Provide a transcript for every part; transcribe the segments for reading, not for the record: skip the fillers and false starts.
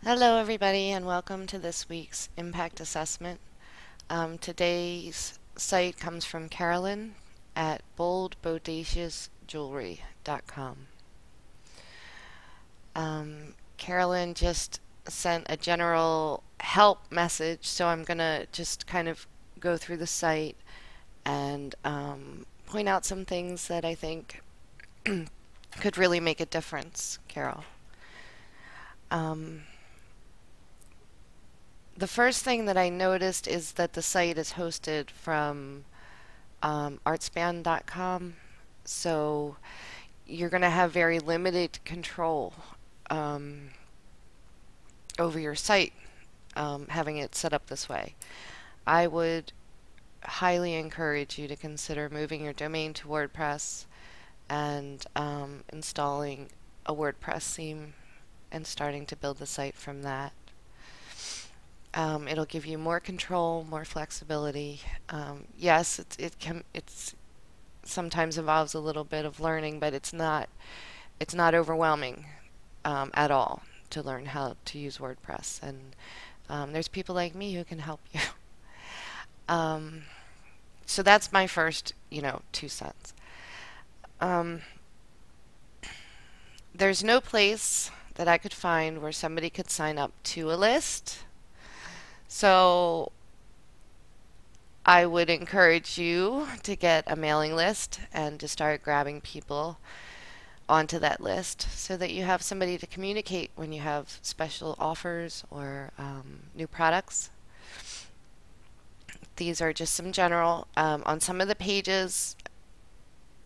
Hello, everybody, and welcome to this week's Impact Assessment. Today's site comes from Carolyn at boldbodaciousjewelry.com. Carolyn just sent a general help message, so I'm going to just kind of go through the site and point out some things that I think could really make a difference, Carol. Um, The first thing that I noticed is that the site is hosted from artspan.com, so you're going to have very limited control um, over your site, having it set up this way. I would highly encourage you to consider moving your domain to WordPress and installing a WordPress theme and starting to build the site from that. It'll give you more control, more flexibility. Yes, it's sometimes involves a little bit of learning, but it's not overwhelming at all to learn how to use WordPress. And there's people like me who can help you. Um, so that's my first, 2 cents. Um, there's no place that I could find where somebody could sign up to a list. So I would encourage you to get a mailing list and to start grabbing people onto that list so that you have somebody to communicate when you have special offers or new products. These are just some general. On some of the pages,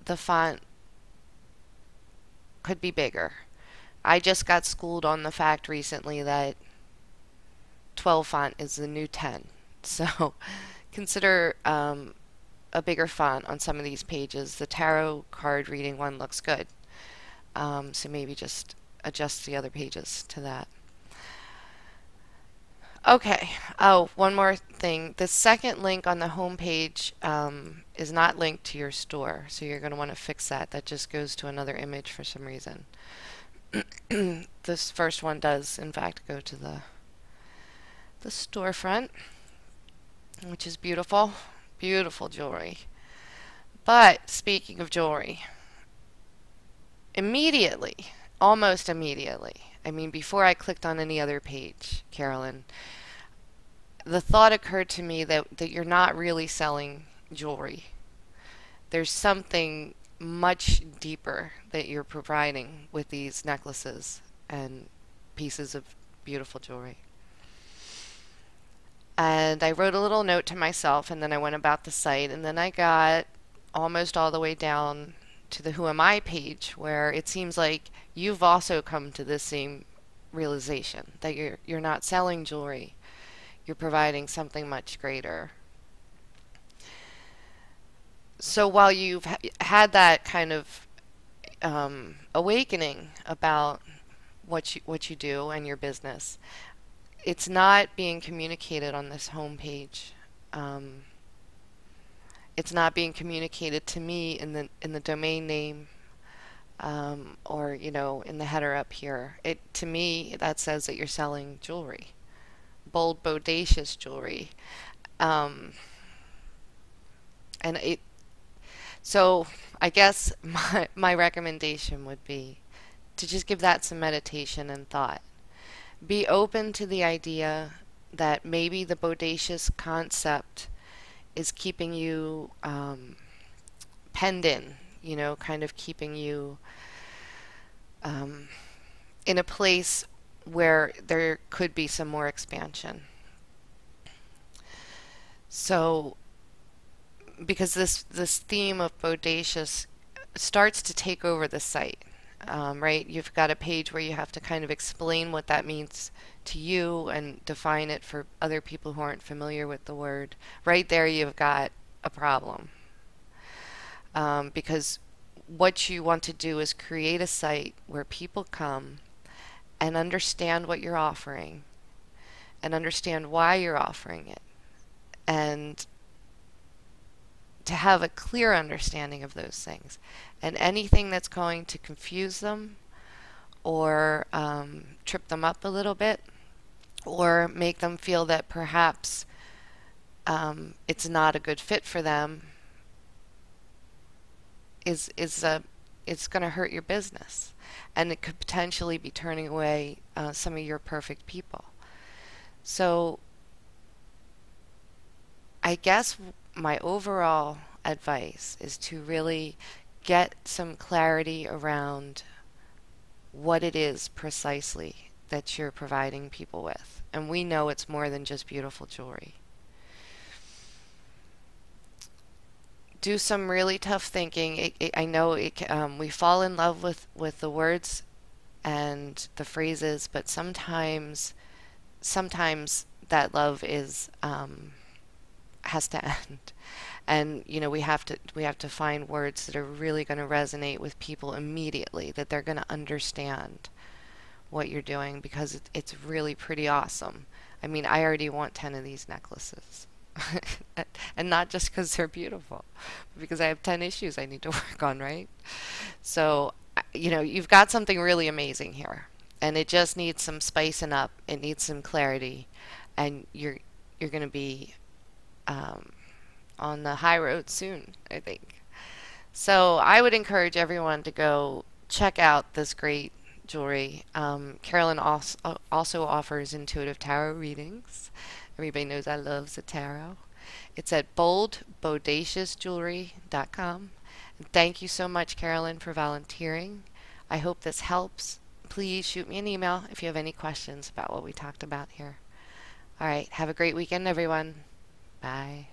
the font could be bigger. I just got schooled on the fact recently that 12 font is the new 10. So consider a bigger font on some of these pages. The tarot card reading one looks good. So maybe just adjust the other pages to that. Okay. Oh, one more thing. The second link on the home page is not linked to your store, so you're going to want to fix that. That just goes to another image for some reason. This first one does, in fact, go to the storefront, which is beautiful, beautiful jewelry. But speaking of jewelry, immediately, almost immediately, I mean, before I clicked on any other page, Carolyn, the thought occurred to me that you're not really selling jewelry. There's something much deeper that you're providing with these necklaces and pieces of beautiful jewelry. And I wrote a little note to myself, and then I went about the site, and then I got almost all the way down to the Who Am I page, where it seems like you've also come to this same realization that you're not selling jewelry, you're providing something much greater. So while you've had that kind of awakening about what you do and your business, it's not being communicated on this homepage. It's not being communicated to me in the domain name, or in the header up here. It to me that says that you're selling jewelry, bold, bodacious jewelry, um, and it. So I guess my recommendation would be to just give that some meditation and thought. Be open to the idea that maybe the bodacious concept is keeping you penned in, kind of keeping you um, in a place where there could be some more expansion. So, because this theme of bodacious starts to take over the site. Right? You've got a page where you have to kind of explain what that means to you and define it for other people who aren't familiar with the word. Right there, you've got a problem. Because what you want to do is create a site where people come and understand what you're offering and understand why you're offering it, and to have a clear understanding of those things. And anything that's going to confuse them or trip them up a little bit, or make them feel that perhaps it's not a good fit for them is it's going to hurt your business, and it could potentially be turning away some of your perfect people. So I guess my overall advice is to really get some clarity around what it is precisely that you're providing people with. And we know it's more than just beautiful jewelry. Do some really tough thinking. I know we fall in love with the words and the phrases, but sometimes that love is has to end. And we have to find words that are really going to resonate with people immediately, that they're going to understand what you're doing, because it's really pretty awesome. I mean, I already want 10 of these necklaces. And not just because they're beautiful, but because I have 10 issues I need to work on, right? So, you've got something really amazing here, and it just needs some spicing up. It needs some clarity, and you're going to be um, on the high road soon, I think. So I would encourage everyone to go check out this great jewelry. Carolyn also offers intuitive tarot readings. Everybody knows I love the tarot. It's at boldbodaciousjewelry.com. And thank you so much, Carolyn, for volunteering. I hope this helps. Please shoot me an email if you have any questions about what we talked about here. All right, have a great weekend, everyone. Bye.